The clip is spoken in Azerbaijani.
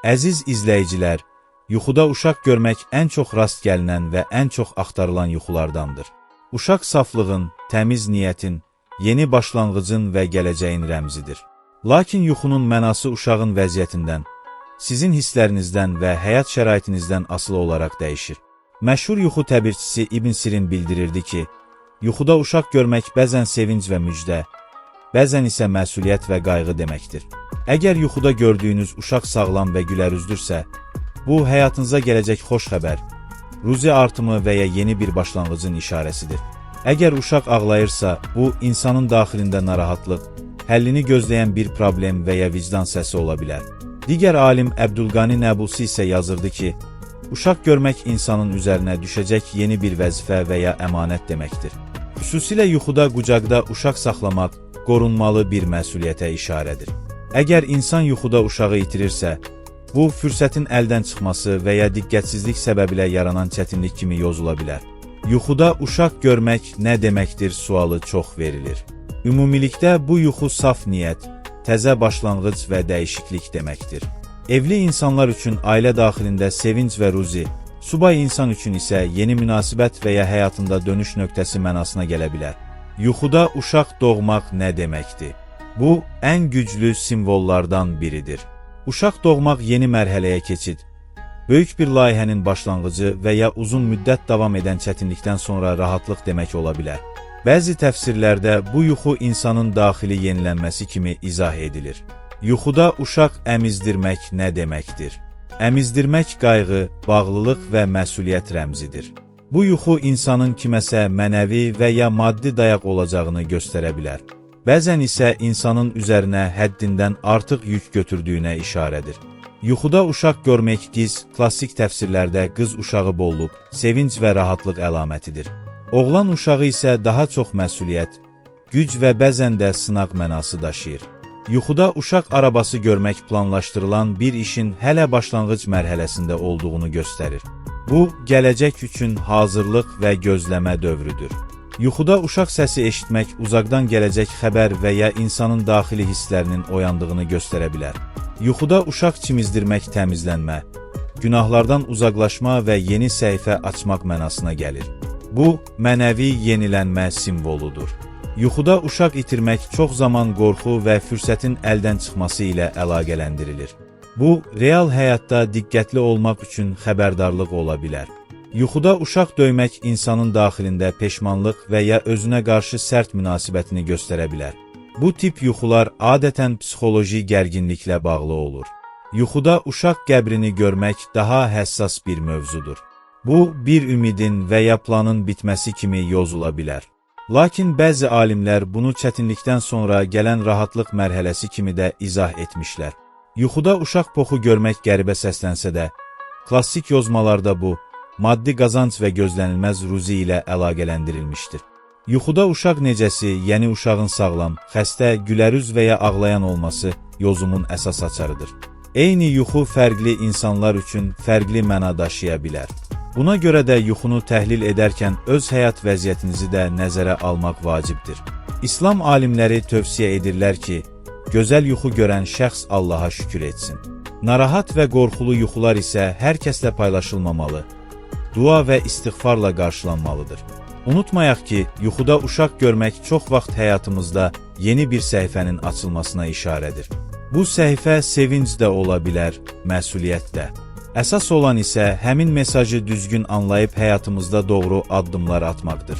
Əziz izləyicilər, yuxuda uşaq görmək ən çox rast gəlinən və ən çox axtarılan yuxulardandır. Uşaq saflığın, təmiz niyyətin, yeni başlanğıcın və gələcəyin rəmzidir. Lakin yuxunun mənası uşağın vəziyyətindən, sizin hisslərinizdən və həyat şəraitinizdən asılı olaraq dəyişir. Məşhur yuxu təbirçisi İbn Sirin bildirirdi ki, yuxuda uşaq görmək bəzən sevinc və müjdə, bəzən isə məsuliyyət və qayğı deməkdir. Əgər yuxuda gördüyünüz uşaq sağlam və gülərüzdürsə, bu həyatınıza gələcək xoş xəbər, ruzi artımı və ya yeni bir başlanğıcın işarəsidir. Əgər uşaq ağlayırsa, bu insanın daxilində narahatlıq, həllini gözləyən bir problem və ya vicdan səsi ola bilər. Digər alim Əbdülqani Nəbulsi isə yazırdı ki, uşaq görmək insanın üzərinə düşəcək yeni bir vəzifə və ya əmanət deməkdir. Xüsusilə yuxuda qucaqda uşaq saxlamaq qorunmalı bir məsuliyyətə işarədir. Əgər insan yuxuda uşağı itirirsə, bu fürsətin əldən çıxması və ya diqqətsizlik səbəbilə yaranan çətinlik kimi yozula bilər. Yuxuda uşaq görmək nə deməkdir sualı çox verilir. Ümumilikdə bu yuxu saf niyyət, təzə başlanğıc və dəyişiklik deməkdir. Evli insanlar üçün ailə daxilində sevinc və ruzi, subay insan üçün isə yeni münasibət və ya həyatında dönüş nöqtəsi mənasına gələ bilər. Yuxuda uşaq doğmaq nə deməkdir? Bu, ən güclü simvollardan biridir. Uşaq doğmaq yeni mərhələyə keçid, böyük bir layihənin başlanğıcı və ya uzun müddət davam edən çətinlikdən sonra rahatlıq demək ola bilər. Bəzi təfsirlərdə bu yuxu insanın daxili yenilənməsi kimi izah edilir. Yuxuda uşaq əmizdirmək nə deməkdir? Əmizdirmək qayğı, bağlılıq və məsuliyyət rəmzidir. Bu yuxu insanın kiməsə mənəvi və ya maddi dayaq olacağını göstərə bilər. Bəzən isə insanın üzərinə həddindən artıq yük götürdüyünə işarədir. Yuxuda uşaq görmək klassik təfsirlərdə qız uşağı bolluq, sevinc və rahatlıq əlamətidir. Oğlan uşağı isə daha çox məsuliyyət, güc və bəzən də sınaq mənası daşıyır. Yuxuda uşaq arabası görmək planlaşdırılan bir işin hələ başlanğıc mərhələsində olduğunu göstərir. Bu, gələcək üçün hazırlıq və gözləmə dövrüdür. Yuxuda uşaq səsi eşitmək uzaqdan gələcək xəbər və ya insanın daxili hisslərinin oyandığını göstərə bilər. Yuxuda uşaq çimizdirmək təmizlənmə, günahlardan uzaqlaşma və yeni səhifə açmaq mənasına gəlir. Bu, mənəvi yenilənmə simvoludur. Yuxuda uşaq itirmək çox zaman qorxu və fürsətin əldən çıxması ilə əlaqələndirilir. Bu, real həyatda diqqətli olmaq üçün xəbərdarlıq ola bilər. Yuxuda uşaq döymək insanın daxilində peşmanlıq və ya özünə qarşı sərt münasibətini göstərə bilər. Bu tip yuxular adətən psixoloji gərginliklə bağlı olur. Yuxuda uşaq qəbrini görmək daha həssas bir mövzudur. Bu, bir ümidin və ya planın bitməsi kimi yozula bilər. Lakin bəzi alimlər bunu çətinlikdən sonra gələn rahatlıq mərhələsi kimi də izah etmişlər. Yuxuda uşaq poxu görmək qəribə səslənsə də, klassik yozmalarda bu, maddi qazanc və gözlənilməz ruzi ilə əlaqələndirilmişdir. Yuxuda uşaq necəsi, yəni uşağın sağlam, xəstə, gülərüz və ya ağlayan olması yozumun əsas açarıdır. Eyni yuxu fərqli insanlar üçün fərqli məna daşıya bilər. Buna görə də yuxunu təhlil edərkən öz həyat vəziyyətinizi də nəzərə almaq vacibdir. İslam alimləri tövsiyə edirlər ki, gözəl yuxu görən şəxs Allaha şükür etsin. Narahat və qorxulu yuxular isə hər kəslə paylaşılmamalı, dua və istiğfarla qarşılanmalıdır. Unutmayaq ki, yuxuda uşaq görmək çox vaxt həyatımızda yeni bir səhifənin açılmasına işarədir. Bu səhifə sevinc də ola bilər, məsuliyyət də. Əsas olan isə həmin mesajı düzgün anlayıb həyatımızda doğru addımlar atmaqdır.